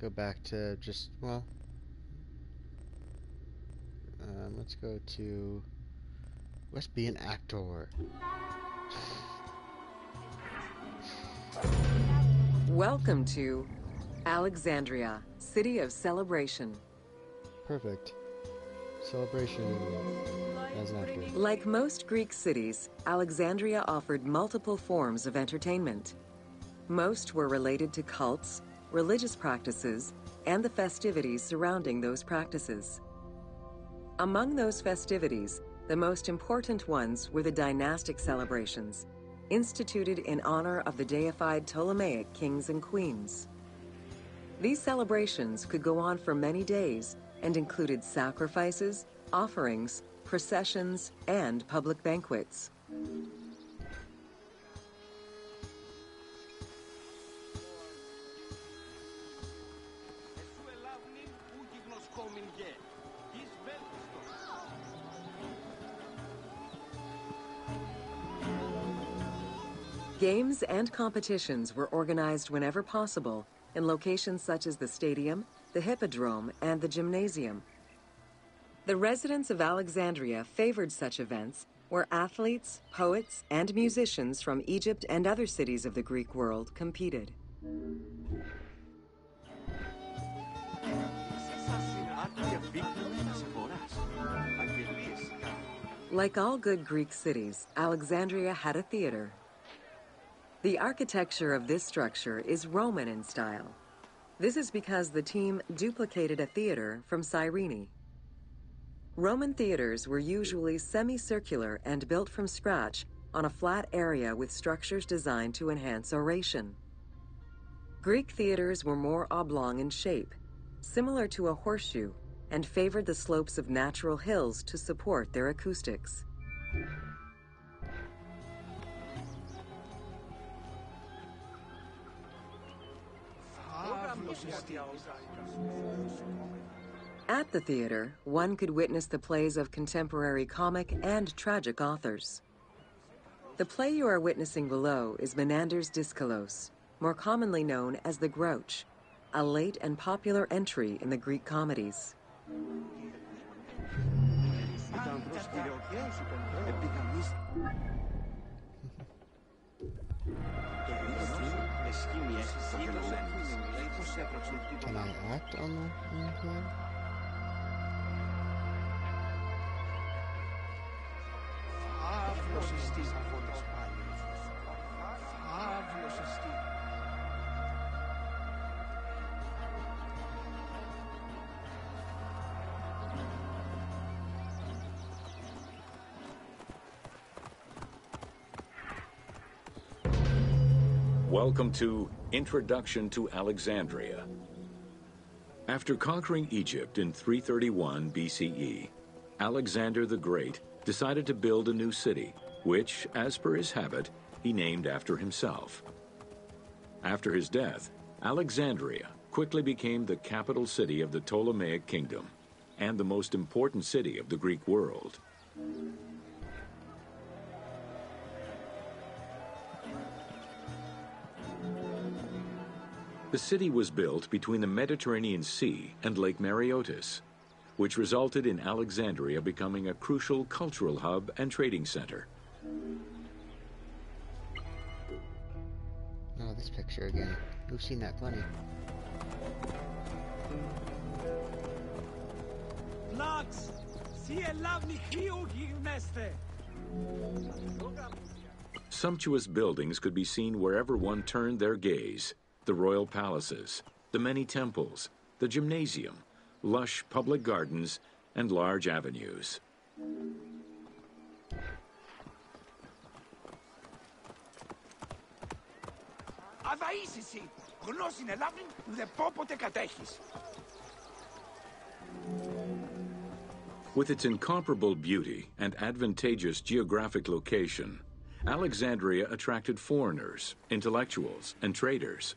go back to just, well, let's go to, let's be an actor. Welcome to Alexandria, City of Celebration. Perfect. Celebration as an actor. Like most Greek cities, Alexandria offered multiple forms of entertainment. Most were related to cults, religious practices, and the festivities surrounding those practices. Among those festivities, the most important ones were the dynastic celebrations, instituted in honor of the deified Ptolemaic kings and queens. These celebrations could go on for many days and included sacrifices, offerings, processions, and public banquets. Games and competitions were organized whenever possible in locations such as the stadium, the hippodrome, and the gymnasium. The residents of Alexandria favored such events where athletes, poets, and musicians from Egypt and other cities of the Greek world competed. Like all good Greek cities, Alexandria had a theater. The architecture of this structure is Roman in style. This is because the team duplicated a theater from Cyrene. Roman theaters were usually semicircular and built from scratch on a flat area with structures designed to enhance oration. Greek theaters were more oblong in shape, similar to a horseshoe, and favored the slopes of natural hills to support their acoustics. At the theater, one could witness the plays of contemporary comic and tragic authors. The play you are witnessing below is Menander's Dyskolos, more commonly known as the Grouch, a late and popular entry in the Greek comedies. Can I act on the here? Welcome to Introduction to Alexandria. After conquering Egypt in 331 BCE, Alexander the Great decided to build a new city, which, as per his habit, he named after himself. After his death, Alexandria quickly became the capital city of the Ptolemaic kingdom and the most important city of the Greek world. The city was built between the Mediterranean Sea and Lake Mareotis, which resulted in Alexandria becoming a crucial cultural hub and trading center. Oh, this picture again. We've seen that plenty. Vlogs! Sumptuous buildings could be seen wherever one turned their gaze. The royal palaces, the many temples, the gymnasium, lush public gardens, and large avenues. With its incomparable beauty and advantageous geographic location, Alexandria attracted foreigners, intellectuals, and traders.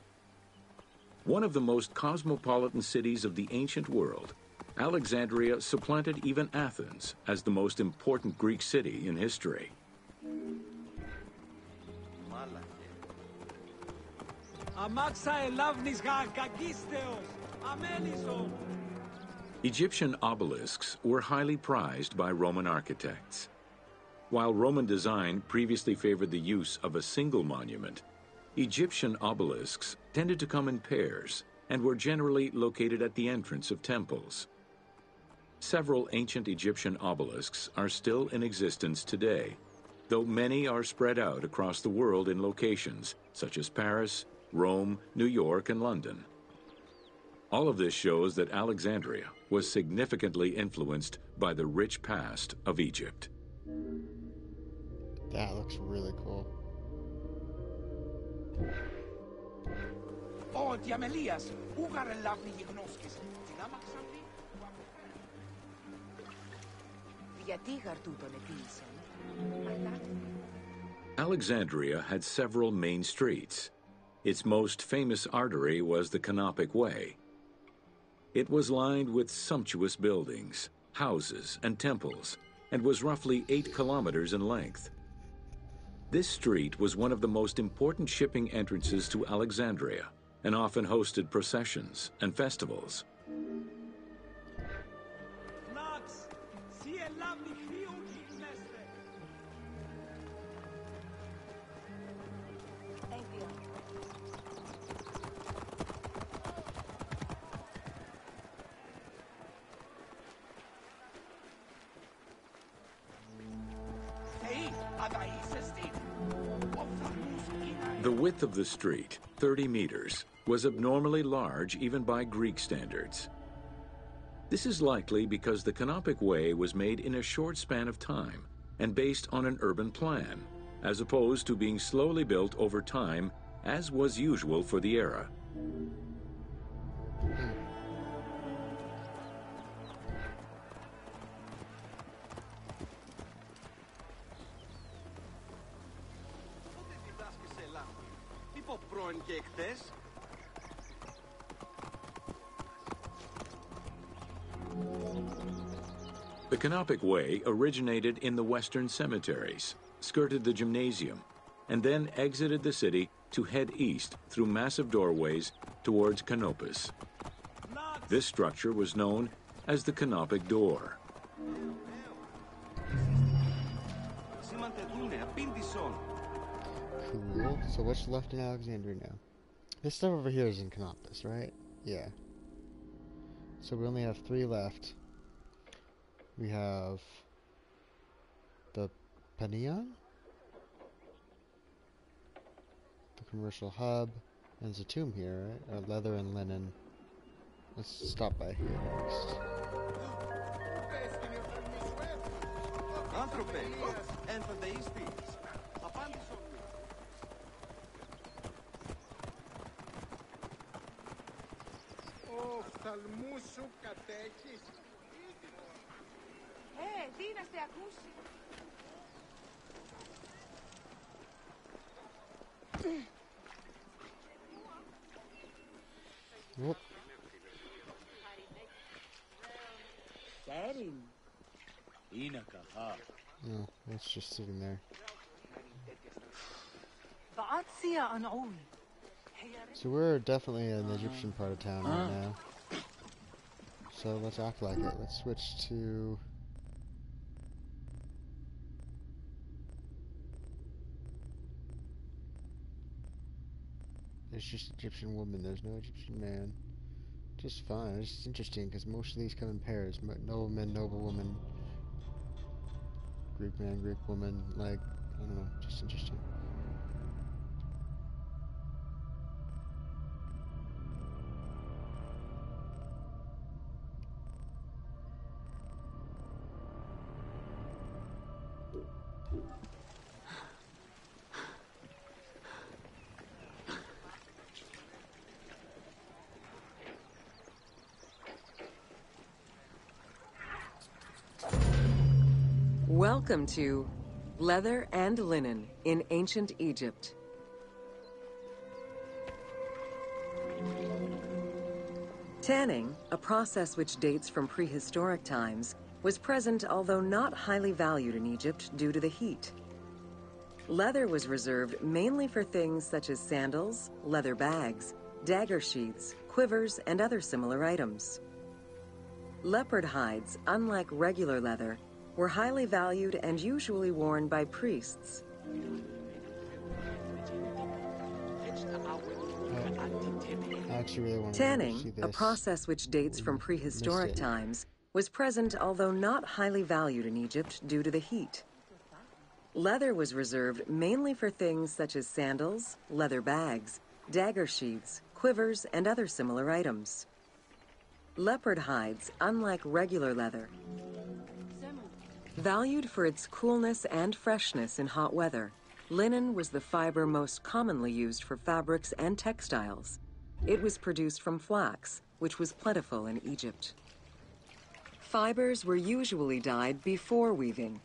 One of the most cosmopolitan cities of the ancient world, Alexandria supplanted even Athens as the most important Greek city in history. Egyptian obelisks were highly prized by Roman architects. While Roman design previously favored the use of a single monument, Egyptian obelisks tended to come in pairs and were generally located at the entrance of temples. Several ancient Egyptian obelisks are still in existence today, though many are spread out across the world in locations such as Paris, Rome, New York, and London. All of this shows that Alexandria was significantly influenced by the rich past of Egypt. That looks really cool. Oh, Diamelias, ugar lavni yignoskis. Tinamaxamni? Viatigar tuto ne Alexandria had several main streets. Its most famous artery was the Canopic Way. It was lined with sumptuous buildings, houses, and temples, and was roughly 8 kilometers in length. This street was one of the most important shipping entrances to Alexandria, and often hosted processions and festivals. The width of the street, 30 meters, was abnormally large even by Greek standards. This is likely because the Canopic Way was made in a short span of time and based on an urban plan, as opposed to being slowly built over time, as was usual for the era. The Canopic Way originated in the western cemeteries, skirted the gymnasium, and then exited the city to head east through massive doorways towards Canopus. This structure was known as the Canopic Door. Cool. So what's left in Alexandria now? This stuff over here is in Canopus, right? Yeah. So we only have 3 left. We have the Paneion, the commercial hub, and there's a tomb here, right? Or leather and linen. Let's stop by here next. Whoop. Oh, it's just sitting there. So we're definitely in the Egyptian part of town right now. So let's act like it. Let's switch to... There's just Egyptian woman, there's no Egyptian man. Just fine, it's just interesting because most of these come in pairs. Nobleman, noblewoman, Greek man, Greek woman, like, I don't know, just interesting. Welcome to Leather and Linen in Ancient Egypt. Tanning, a process which dates from prehistoric times, was present although not highly valued in Egypt due to the heat. Leather was reserved mainly for things such as sandals, leather bags, dagger sheaths, quivers, and other similar items. Leopard hides, unlike regular leather, were highly valued and usually worn by priests. I actually really want to see Tanning, this. a process which dates from prehistoric times, was present although not highly valued in Egypt due to the heat. Leather was reserved mainly for things such as sandals, leather bags, dagger sheaths, quivers, and other similar items. Leopard hides, unlike regular leather, valued for its coolness and freshness in hot weather, linen was the fiber most commonly used for fabrics and textiles. It was produced from flax, which was plentiful in Egypt. Fibers were usually dyed before weaving.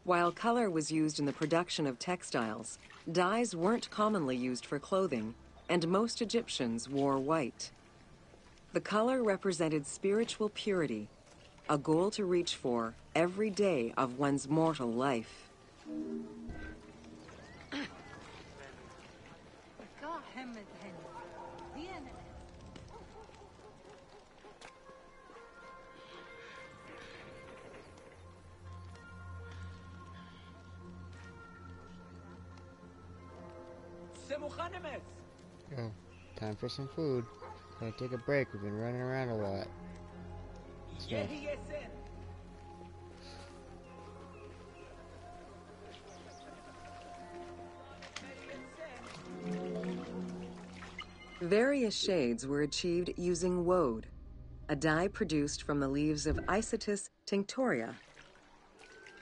While color was used in the production of textiles, dyes weren't commonly used for clothing, and most Egyptians wore white. The color represented spiritual purity, a goal to reach for every day of one's mortal life. Oh, time for some food. Gotta take a break. We've been running around a lot. Various shades were achieved using woad, a dye produced from the leaves of Isotis tinctoria.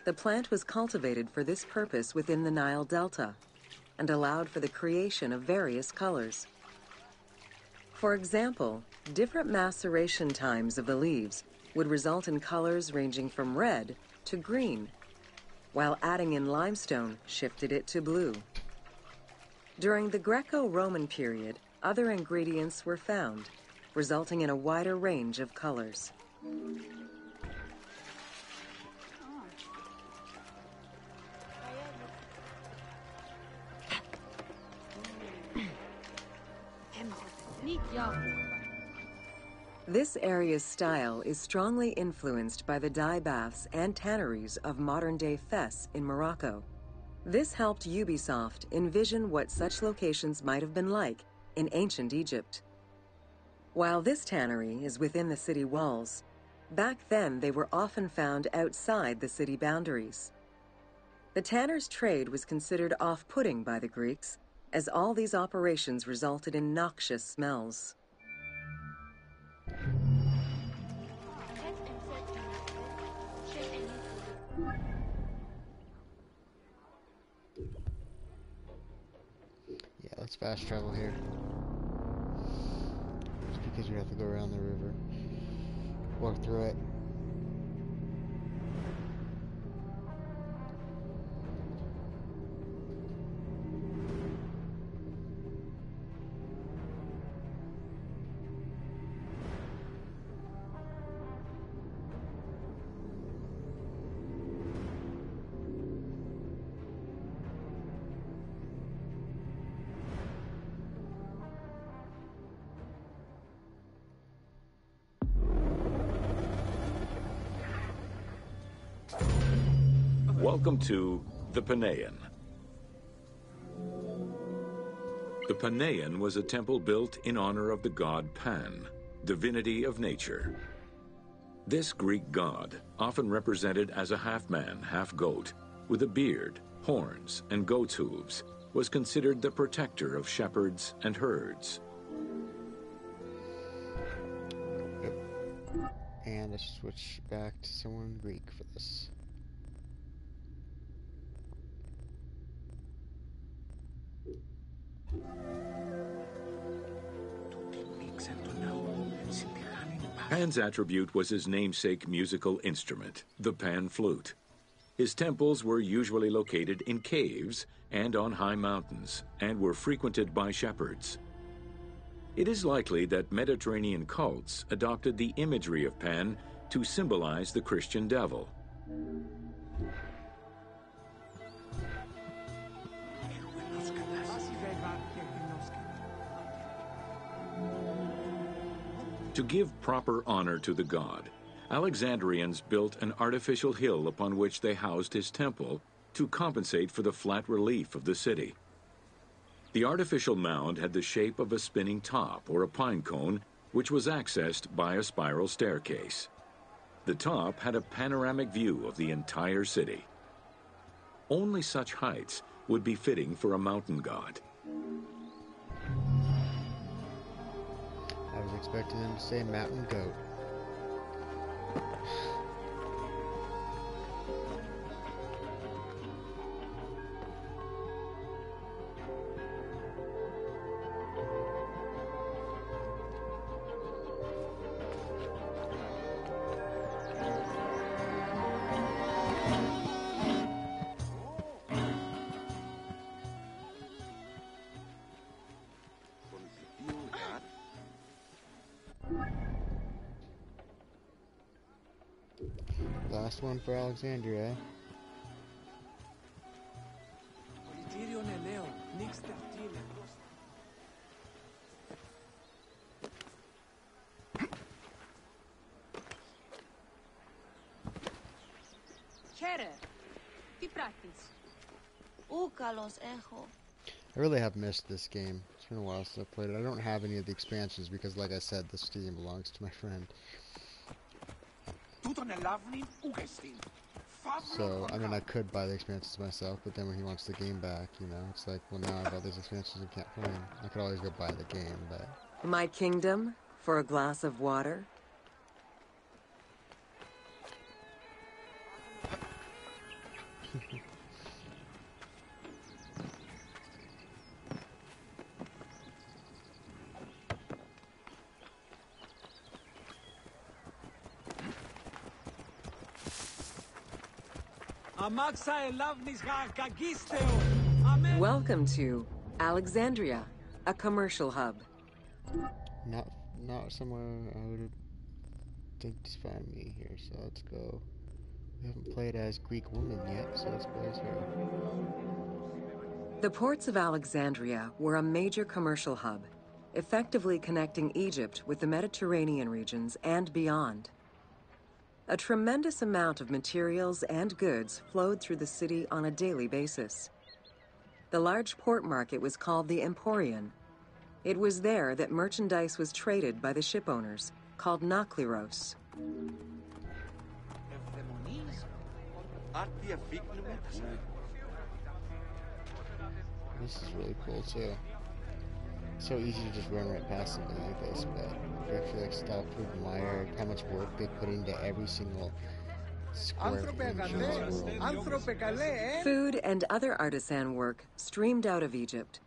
The plant was cultivated for this purpose within the Nile Delta and allowed for the creation of various colors. For example, different maceration times of the leaves would result in colors ranging from red to green, while adding in limestone shifted it to blue. During the Greco-Roman period, other ingredients were found, resulting in a wider range of colors. This area's style is strongly influenced by the dye baths and tanneries of modern-day Fes in Morocco. This helped Ubisoft envision what such locations might have been like in ancient Egypt. While this tannery is within the city walls, back then they were often found outside the city boundaries. The tanner's trade was considered off-putting by the Greeks, as all these operations resulted in noxious smells. Yeah, let's fast travel here. Just because we have to go around the river. Walk through it. Welcome to the Paneion. The Paneion was a temple built in honor of the god Pan, divinity of nature. This Greek god, often represented as a half-man, half-goat, with a beard, horns, and goat's hooves, was considered the protector of shepherds and herds. Yep. And let's switch back to someone Greek for this. Pan's attribute was his namesake musical instrument, the pan flute. His temples were usually located in caves and on high mountains, and were frequented by shepherds. It is likely that Mediterranean cults adopted the imagery of Pan to symbolize the Christian devil. To give proper honor to the god, Alexandrians built an artificial hill upon which they housed his temple to compensate for the flat relief of the city. The artificial mound had the shape of a spinning top or a pine cone, which was accessed by a spiral staircase. The top had a panoramic view of the entire city. Only such heights would be fitting for a mountain god. I was expecting him to say mountain goat. Last one for Alexandria. Χαίρε. Τι πράττεις? Ου καλώς έχω. I really have missed this game. It's been a while since I played it. I don't have any of the expansions because, like I said, this game belongs to my friend. So, I mean, I could buy the expansions myself, but then when he wants the game back, you know, it's like, well, now I have all these expansions and can't play them. I could always go buy the game, but... My kingdom for a glass of water? Welcome to Alexandria, a commercial hub. Not somewhere I would think to find me here, so let's go. We haven't played as Greek woman yet, so let's play as her. The ports of Alexandria were a major commercial hub, effectively connecting Egypt with the Mediterranean regions and beyond. A tremendous amount of materials and goods flowed through the city on a daily basis. The large port market was called the Emporion. It was there that merchandise was traded by the ship owners, called nakliros. This is really cool too. It's so easy to just run right past something like this, but you actually like stop to admire how much work they put into every single square inch of this world. Food and other artisan work streamed out of Egypt.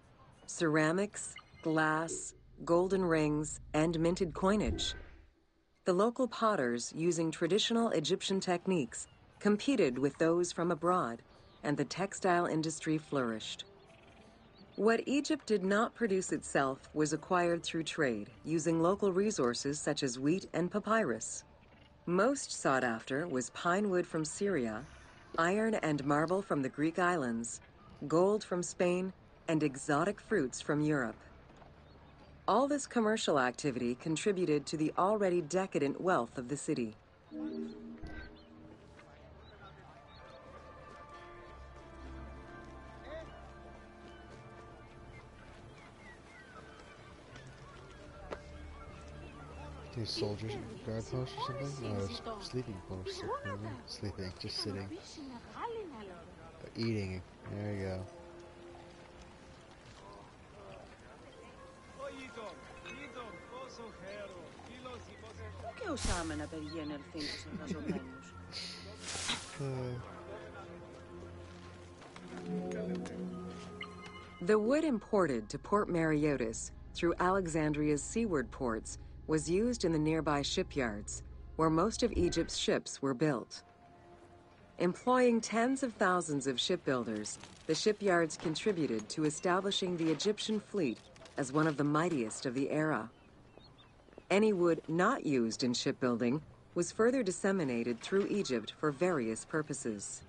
Ceramics, glass, golden rings, and minted coinage. The local potters, using traditional Egyptian techniques, competed with those from abroad, and the textile industry flourished. What Egypt did not produce itself was acquired through trade, using local resources such as wheat and papyrus. Most sought after was pine wood from Syria, iron and marble from the Greek islands, gold from Spain, and exotic fruits from Europe. All this commercial activity contributed to the already decadent wealth of the city. These soldiers guard posts or something? Or sleeping posts. Sleeping, just sitting. Eating. There you go. The wood imported to Port Mariotis through Alexandria's seaward ports was used in the nearby shipyards, where most of Egypt's ships were built. Employing tens of thousands of shipbuilders, the shipyards contributed to establishing the Egyptian fleet as one of the mightiest of the era. Any wood not used in shipbuilding was further disseminated through Egypt for various purposes.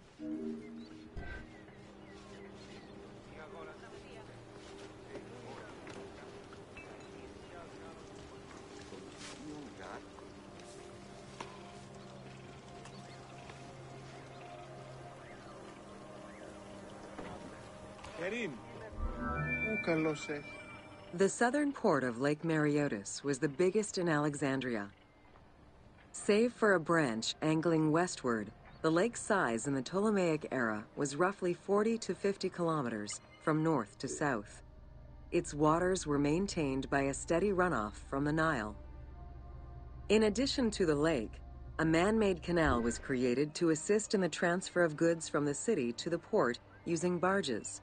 The southern port of Lake Mareotis was the biggest in Alexandria. Save for a branch angling westward, the lake's size in the Ptolemaic era was roughly 40 to 50 kilometers from north to south. Its waters were maintained by a steady runoff from the Nile. In addition to the lake, a man-made canal was created to assist in the transfer of goods from the city to the port using barges,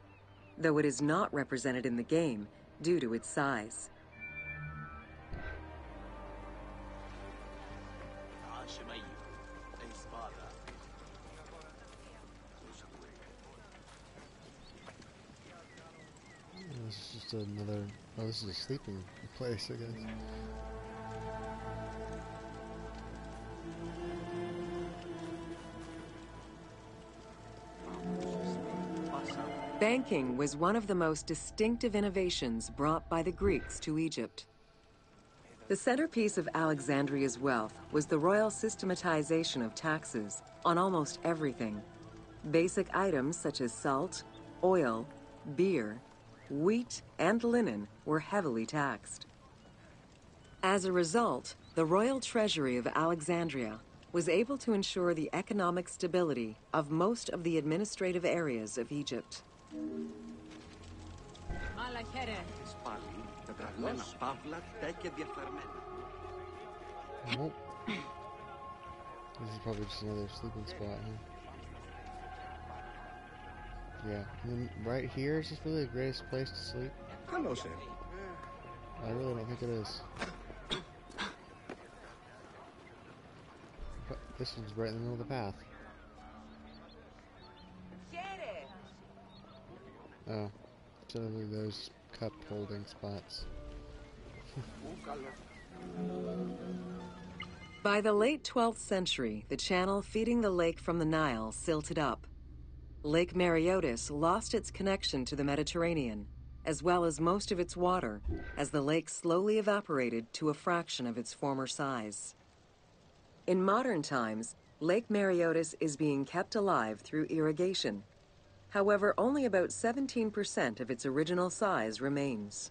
though it is not represented in the game due to its size. This is just another... Oh, this is a sleeping place, I guess. Banking was one of the most distinctive innovations brought by the Greeks to Egypt. The centerpiece of Alexandria's wealth was the royal systematization of taxes on almost everything. Basic items such as salt, oil, beer, wheat, and linen were heavily taxed. As a result, the royal treasury of Alexandria was able to ensure the economic stability of most of the administrative areas of Egypt. Nope. This is probably just another sleeping spot here. Yeah, and then right here is just really the greatest place to sleep. Hello, sir. I really don't think it is. But this one's right in the middle of the path. Oh, generally those cup holding spots. By the late 12th century, the channel feeding the lake from the Nile silted up. Lake Mareotis lost its connection to the Mediterranean, as well as most of its water, as the lake slowly evaporated to a fraction of its former size. In modern times, Lake Mareotis is being kept alive through irrigation. However, only about 17% of its original size remains.